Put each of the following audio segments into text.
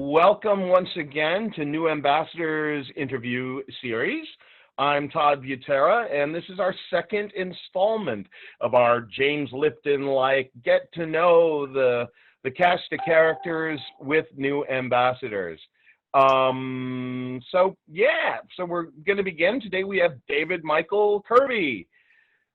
welcome once again to New Ambassadors Interview Series. I'm Todd Butera, and this is our second installment of our James Lipton-like get to know the cast of characters with new ambassadors. So we're going to begin. Today we have David Michael KIRBY.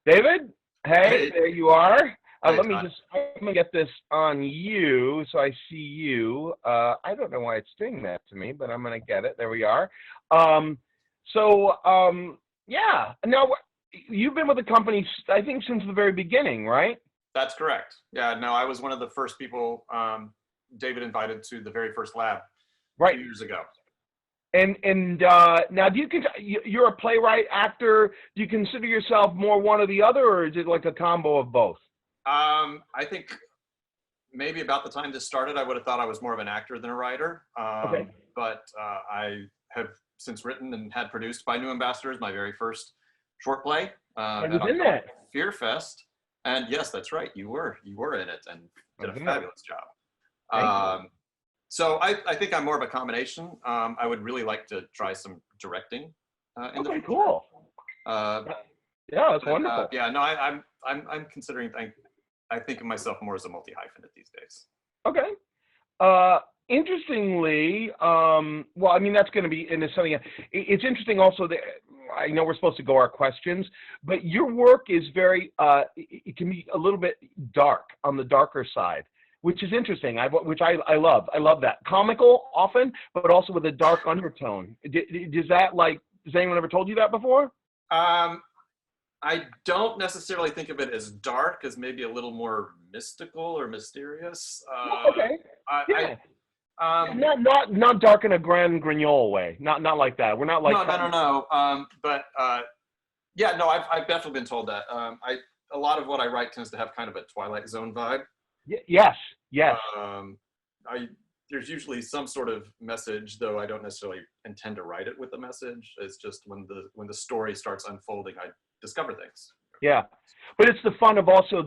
David, hey, there you are. I'm gonna get this on you so I see you. I don't know why it's doing that to me, but I'm gonna get it. There we are. Yeah. Now, you've been with the company, I think, since the very beginning, right? That's correct. Yeah, no, I was one of the first people David invited to the very first lab 2 years ago. And now, you're a playwright, actor. Do you consider yourself more one or the other, or is it like a combo of both? I think maybe about the time this started, I would have thought I was more of an actor than a writer. Okay. But I have since written and had produced by New Ambassadors my very first short play. I was in that. Fear Fest. And yes, that's right. You were in it and did a fabulous job. So I think I'm more of a combination. I would really like to try some directing. Okay, cool. Yeah, that's wonderful. Yeah, no, I'm considering. I think of myself more as a multi-hyphenate these days. Okay. Interestingly, well, I mean, that's going to be into something. It's interesting also that I know we're supposed to go our questions, but your work is very, it can be a little bit dark, on the darker side, which is interesting, which I love. I love that. Comical often, but also with a dark undertone. Has anyone ever told you that before? I don't necessarily think of it as dark, as maybe a little more mystical or mysterious. Okay. Not dark in a Grand Grignol way. Not like that. We're not like no. Yeah, no, I've definitely been told that. A lot of what I write tends to have kind of a Twilight Zone vibe. Yes. There's usually some sort of message, though I don't necessarily intend to write it with a message. It's just when the story starts unfolding, I discover things. Yeah, but it's the fun of also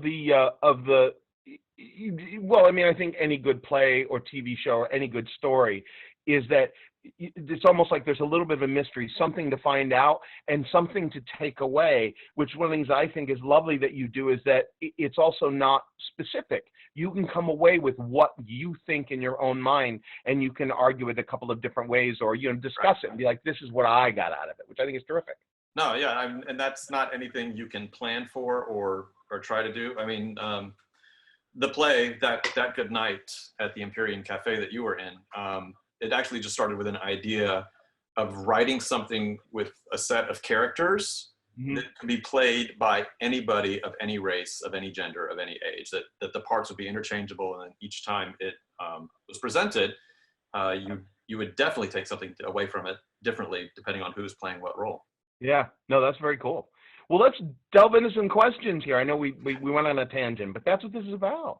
well, I mean, I think any good play or TV show or any good story is that it's almost like there's a little bit of a mystery, something to find out and something to take away, which one of the things I think is lovely that you do is that it's also not specific. You can come away with what you think in your own mind, and you can argue it a couple of different ways, or discuss it and be like, this is what I got out of it, which I think is terrific. No, yeah, and that's not anything you can plan for or try to do. I mean, the play, that Good Night at the Empyrean Cafe that you were in, it actually just started with an idea of writing something with a set of characters that could be played by anybody of any race, of any gender, of any age, that the parts would be interchangeable, and then each time it was presented, you would definitely take something away from it differently depending on who's playing what role. Yeah, no, that's very cool. Well, let's delve into some questions here. I know we went on a tangent, but that's what this is about.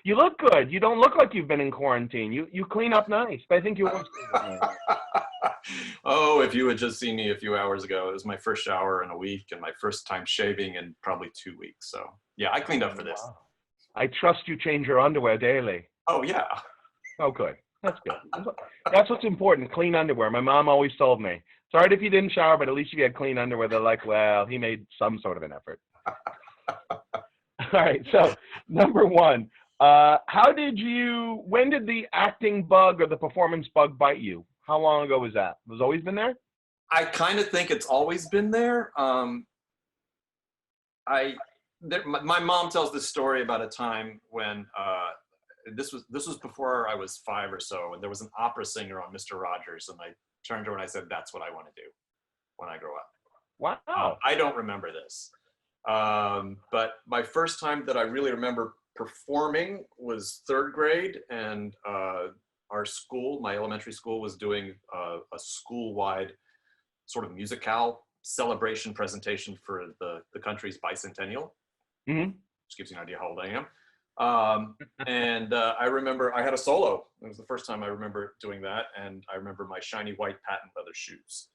You look good. You don't look like you've been in quarantine. You clean up nice, but I think you always clean up nice. Oh, if you had just seen me a few hours ago, it was my first shower in a week and my first time shaving in probably 2 weeks. So yeah, I cleaned up for this. Wow. I trust you change your underwear daily. Oh, yeah. Oh, good. That's good. That's what's important, clean underwear. My mom always told me. Sorry if you didn't shower, but at least if you had clean underwear, they're like, well, he made some sort of an effort. All right, so number one, when did the acting bug or the performance bug bite you? How long ago was that? Was it always been there? I kind of think it's always been there. My mom tells this story about a time when this was before I was 5 or so, and there was an opera singer on Mr. Rogers, and I turned to her and I said, that's what I want to do when I grow up. Wow. I don't remember this. But my first time that I really remember performing was 3rd grade, and our school, my elementary school, was doing a school-wide sort of musicale celebration presentation for the country's bicentennial. Which gives you an idea how old I am. And I remember I had a solo. It was the first time I remember doing that, and I remember my shiny white patent leather shoes.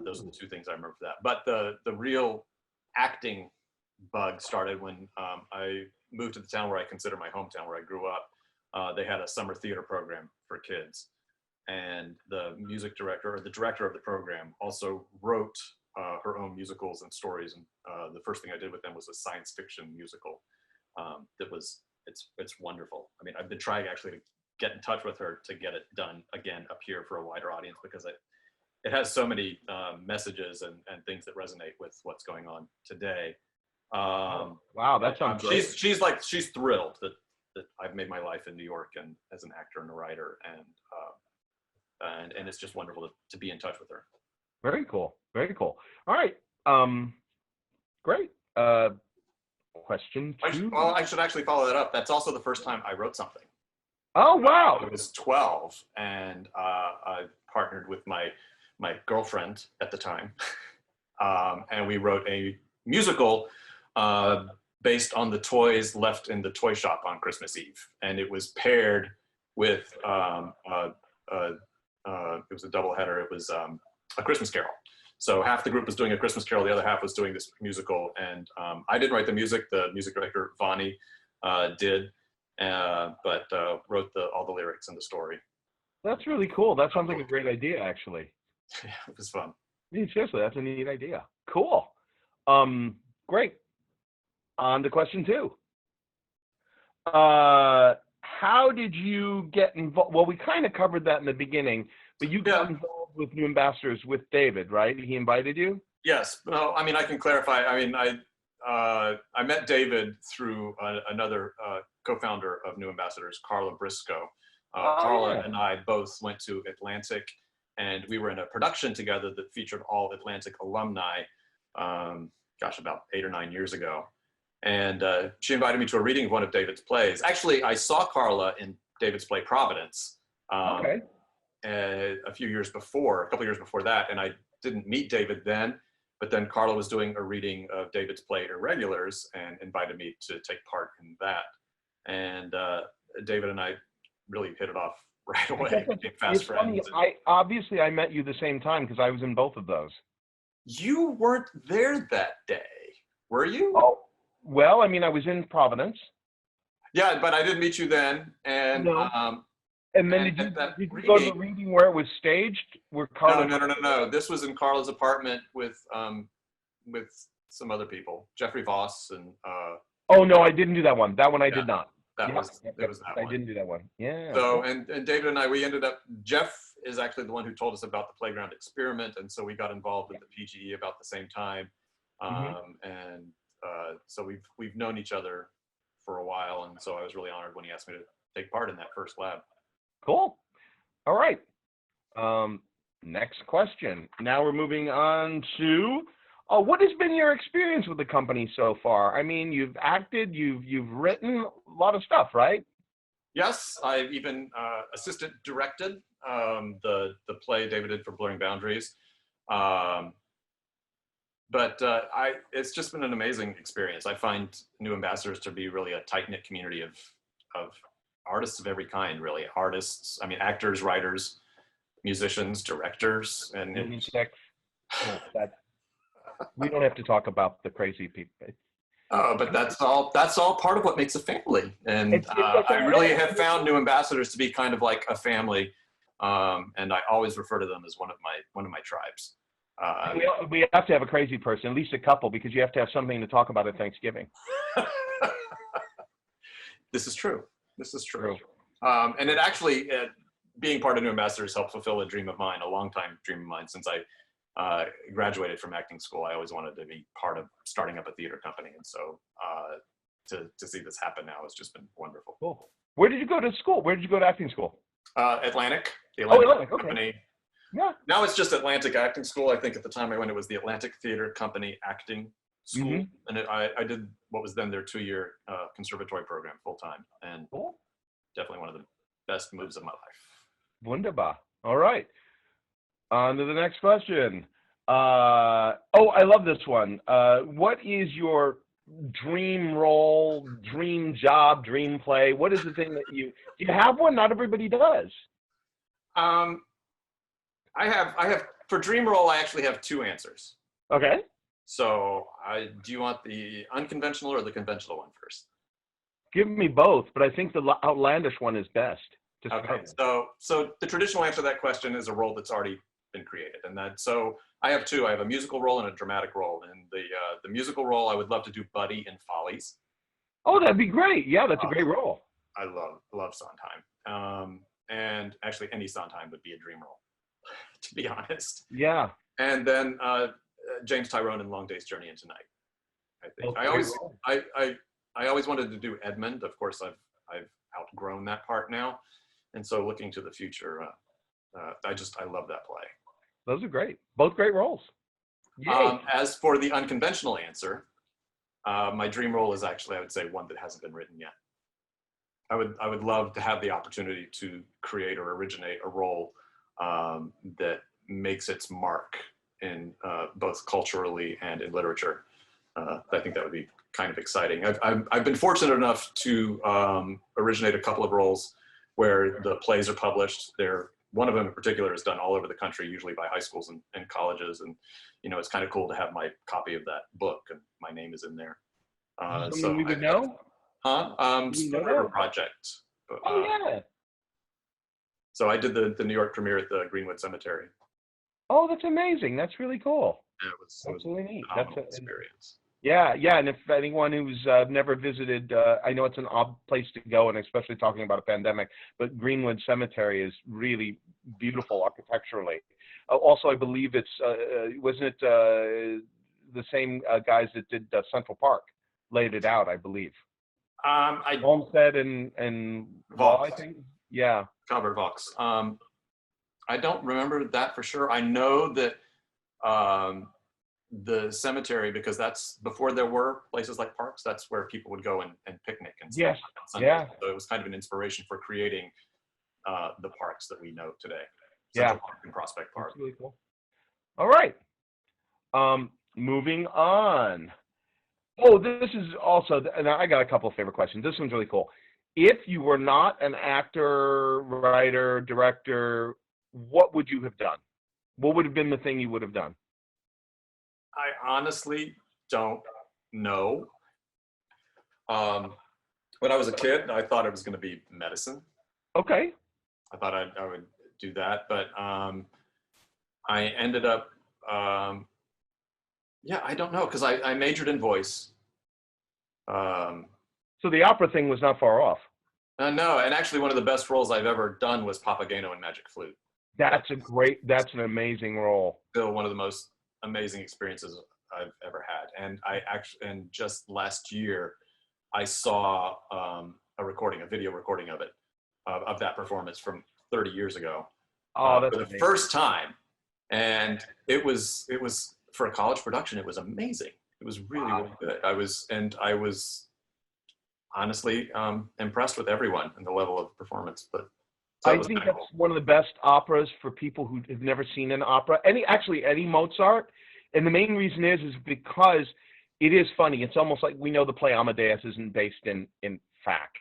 Those are the 2 things I remember for that. But the real acting bug started when I moved to the town where I consider my hometown, where I grew up, they had a summer theater program for kids. And the music director, or the director of the program, also wrote her own musicals and stories. And the first thing I did with them was a science fiction musical it's wonderful. I mean, I've been trying actually to get in touch with her to get it done again up here for a wider audience, because it has so many messages and things that resonate with what's going on today. Wow, that sounds great. She's thrilled that I've made my life in New York and as an actor and a writer, and it's just wonderful to be in touch with her. Very cool. Very cool. All right. Great. Question 2. Well, I should actually follow that up. That's also the first time I wrote something. Oh, wow. I was 12, and I partnered with my girlfriend at the time, and we wrote a musical based on the toys left in the toy shop on Christmas Eve, and it was paired with it was a double header. It was A Christmas Carol. So half the group was doing A Christmas Carol, the other half was doing this musical, and I didn't write the music. The music director Vani did, but wrote all the lyrics and the story. That's really cool. That sounds like a great idea, actually. Yeah, it was fun. Yeah, seriously, that's a neat idea. Cool. Great. On to question 2. How did you get involved? Well, we kind of covered that in the beginning, but you got involved with New Ambassadors with David, right? He invited you? Yes. No, I mean, I can clarify. I mean, I met David through another co-founder of New Ambassadors, Carla Briscoe. Carla and I both went to Atlantic, and we were in a production together that featured all Atlantic alumni, about 8 or 9 years ago. And she invited me to a reading of one of David's plays. Actually, I saw Carla in David's play Providence a couple years before that, and I didn't meet David then, but then Carla was doing a reading of David's play Irregulars and invited me to take part in that. And David and I really hit it off right away, became fast friends. Funny, I met you the same time because I was in both of those. You weren't there that day, were you? Oh, well, I mean, I was in Providence. Yeah, but I didn't meet you then. And no. And then did you go to the reading where it was staged? No. This was in Carla's apartment with some other people, Jeffrey Voss and. Oh no, I didn't do that one. That one I did not. It was that one. I didn't do that one. Yeah. So and David and I, we ended up. Jeff is actually the one who told us about the playground experiment, and so we got involved with the PGE about the same time. And so we've known each other for a while, and so I was really honored when he asked me to take part in that first lab. Cool. All right. Next question. Now we're moving on to what has been your experience with the company so far? I mean, you've acted, you've written a lot of stuff, right? Yes, I've even assistant directed the play David did for Blurring Boundaries. But it's just been an amazing experience. I find New Ambassadors to be really a tight-knit community of artists of every kind, really. Artists, I mean, actors, writers, musicians, directors, and we don't have to talk about the crazy people. But that's all part of what makes a family. And I really have found New Ambassadors to be kind of like a family. And I always refer to them as one of my tribes. We have to have a crazy person, at least a couple, because you have to have something to talk about at Thanksgiving. This is true. And it actually, being part of New Ambassadors helped fulfill a dream of mine, a long-time dream of mine. Since I graduated from acting school, I always wanted to be part of starting up a theater company. And so to see this happen now has just been wonderful. Cool. Where did you go to school? Where did you go to acting school? Atlantic. The Atlantic Company. Okay. Yeah. Now it's just Atlantic Acting School. I think at the time I went, it was the Atlantic Theater Company Acting School. And I did what was then their 2-year conservatory program full time. And definitely one of the best moves of my life. Wunderbar. All right. On to the next question. I love this one. What is your dream role, dream job, dream play? What is the thing that you have one? Not everybody does. I have for dream role, I actually have 2 answers. Okay. So do you want the unconventional or the conventional one first? Give me both, but I think the outlandish one is best to start Okay, with. so the traditional answer to that question is a role that's already been created, and that so I have two. I have a musical role and a dramatic role. And the musical role, I would love to do Buddy in Follies. Oh, that'd be great. Yeah, that's a great role. I love Sondheim, and actually any Sondheim would be a dream role, to be honest. Yeah. And then James Tyrone in Long Day's Journey into Night. I think I always wanted to do Edmund. Of course, I've outgrown that part now, and so looking to the future, I love that play. Those are great. Both great roles. Yay. As for the unconventional answer, my dream role is actually, I would say, one that hasn't been written yet. I would love to have the opportunity to create or originate a role that makes its mark in both culturally and in literature. I think that would be kind of exciting. I've been fortunate enough to originate a couple of roles where the plays are published. One of them in particular is done all over the country, usually by high schools and colleges. And, you know, it's kind of cool to have my copy of that book and my name is in there. So we would know? Spoon River Project. Oh, yeah. So I did the New York premiere at the Greenwood Cemetery. Oh, that's amazing. That's really cool. Yeah, it was really neat. That's an experience. Yeah, and if anyone who's never visited, I know it's an odd place to go, and especially talking about a pandemic, but Greenwood Cemetery is really beautiful architecturally. Also, I believe it's, wasn't it the same guys that did Central Park laid it out, I believe. Olmsted and Wall, I think. Yeah. Calvert Vaux. I don't remember that for sure. I know that the cemetery, because that's before there were places like parks, that's where people would go and picnic and stuff. Yes. So it was kind of an inspiration for creating the parks that we know today. Central Park and Prospect Park. That's really cool. All right. Moving on. Oh, this is also, and I got a couple of favorite questions. This one's really cool. If you were not an actor, writer, director, what would you have done? What would have been the thing you would have done? I honestly don't know. When I was a kid, I thought it was going to be medicine. Okay. I thought I would do that, but I ended up, I don't know, because I majored in voice. So the opera thing was not far off. No, and actually one of the best roles I've ever done was Papageno in Magic Flute. That's an amazing role. Still one of the most amazing experiences I've ever had. And just last year, I saw a video recording of it, of that performance from 30 years ago. Oh, that's for the first time. And it was for a college production, it was amazing. It was really, really good. I was honestly impressed with everyone and the level of performance. But I think that's one of the best operas for people who have never seen an opera. Any Mozart. And the main reason is because it is funny. It's almost like we know the play Amadeus isn't based in fact.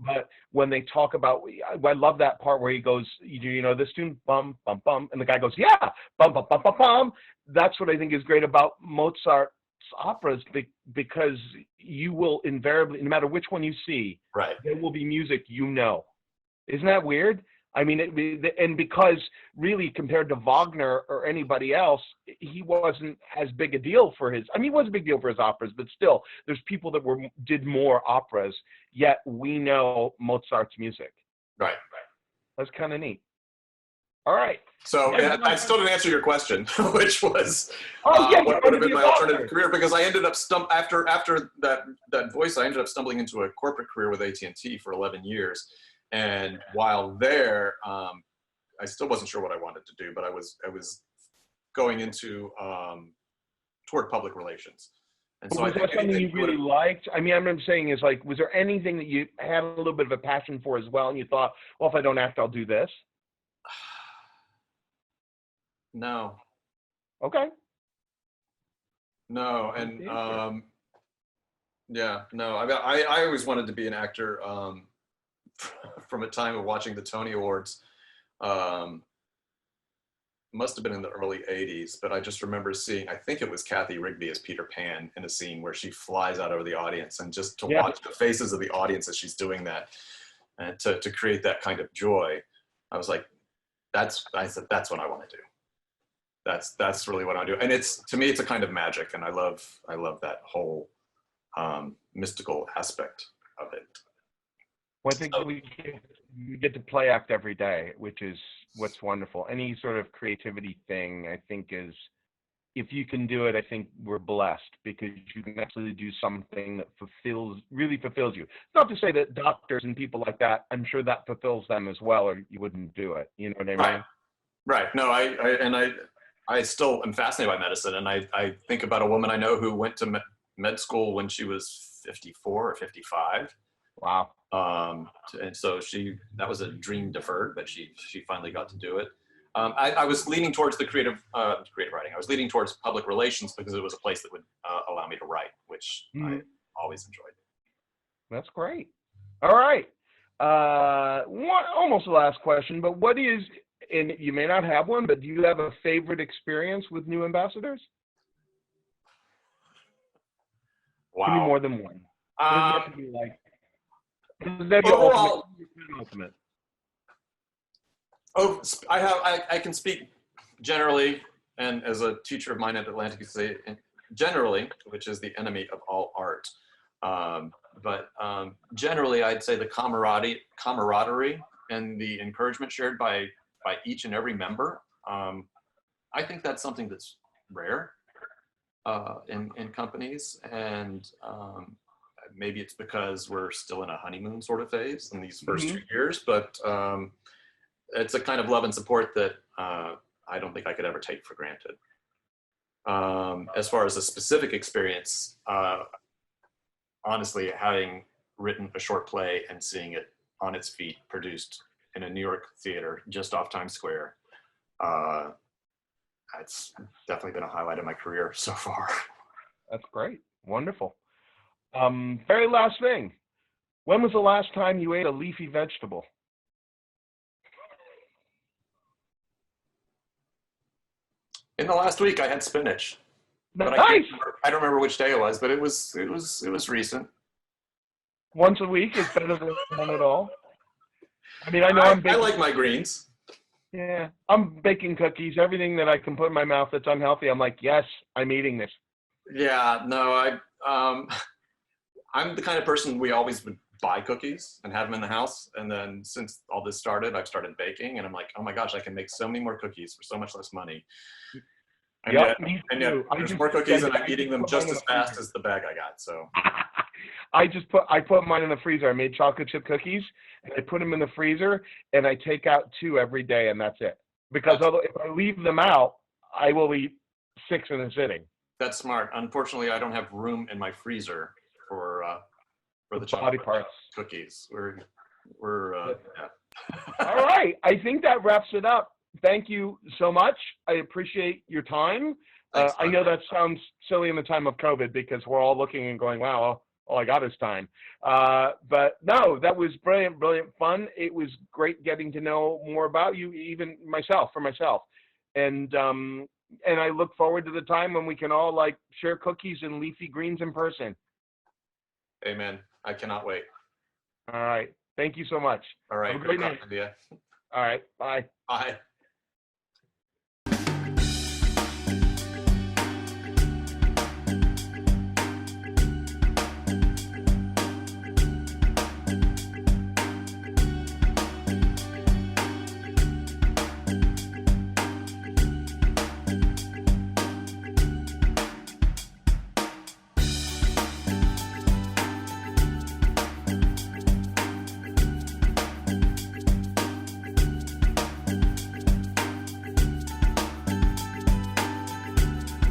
But when they talk about, I love that part where he goes, you know this tune, bum, bum, bum. And the guy goes, yeah, bum, bum, bum, bum, bum. That's what I think is great about Mozart's operas, because you will invariably, no matter which one you see, right, there will be music you know. Isn't that weird? I mean, and because really compared to Wagner or anybody else, he wasn't as big a deal for his, I mean, he was a big deal for his operas, but still, there's people that did more operas, yet we know Mozart's music. Right. That's kind of neat. All right. So I still didn't answer your question, which was what would have been my alternative career, because I ended up after that voice, I ended up stumbling into a corporate career with AT&T for 11 years. And while there, I still wasn't sure what I wanted to do, but I was going into toward public relations. And so was there something you really liked? I mean, I'm saying is like, was there anything that you had a little bit of a passion for as well, and you thought, well, if I don't act, I'll do this? No. Okay. No, and no. I always wanted to be an actor. From a time of watching the Tony Awards, must have been in the early 80s, but I just remember seeing, I think it was Kathy Rigby as Peter Pan in a scene where she flies out over the audience, and just to Yeah. watch the faces of the audience as she's doing that and to create that kind of joy, I was like, I said, that's what I want to do. That's really what I do. And to me, it's a kind of magic. And I love that whole mystical aspect of it. Well, I think we get to play act every day, which is what's wonderful. Any sort of creativity thing, I think, is, if you can do it, I think we're blessed, because you can actually do something that really fulfills you. Not to say that doctors and people like that, I'm sure that fulfills them as well, or you wouldn't do it. You know what I mean? Right. No, I still am fascinated by medicine. And I think about a woman I know who went to med school when she was 54 or 55. Wow. And so that was a dream deferred, but she finally got to do it. I was leaning towards the creative writing. I was leaning towards public relations because it was a place that would allow me to write, which I always enjoyed. That's great. All right. Almost the last question, but what is, and you may not have one, but do you have a favorite experience with new ambassadors? Wow. Give me more than one. Overall, ultimate. Oh, I can speak generally, and as a teacher of mine at Atlantic, you say generally, which is the enemy of all art. But generally, I'd say the camaraderie and the encouragement shared by each and every member. I think that's something that's rare in companies, and maybe it's because we're still in a honeymoon sort of phase in these first 2 years, but it's a kind of love and support that I don't think I could ever take for granted. As far as a specific experience, honestly, having written a short play and seeing it on its feet, produced in a New York theater just off Times Square, it's definitely been a highlight of my career so far. That's great. Wonderful. Very last thing. When was the last time you ate a leafy vegetable? In the last week, I had spinach. But Nice. I don't remember which day it was, but it was recent. Once a week is better than none at all. I mean, I know I'm baking. I like my greens. Yeah, I'm baking cookies. Everything that I can put in my mouth that's unhealthy, I'm like, yes, I'm eating this. Yeah, no, I'm the kind of person we always would buy cookies and have them in the house. And then since all this started, I've started baking, and I'm like, oh my gosh, I can make so many more cookies for so much less money. And yep, yet there's more cookies, and I'm eating them just as fast as the bag I got. So I put mine in the freezer. I made chocolate chip cookies, and I put them in the freezer, and I take out 2 every day, and that's it. Because if I leave them out, I will eat 6 in a sitting. That's smart. Unfortunately, I don't have room in my freezer for the body parts cookies. Yeah. All right. I think that wraps it up. Thank you so much. I appreciate your time. I know that sounds silly in the time of COVID, because we're all looking and going, wow, all I got is time. But no, that was brilliant, brilliant fun. It was great getting to know more about you, even for myself. And I look forward to the time when we can all share cookies and leafy greens in person. Amen. I cannot wait. All right. Thank you so much. All right. Have a great night. All right. Bye. Bye.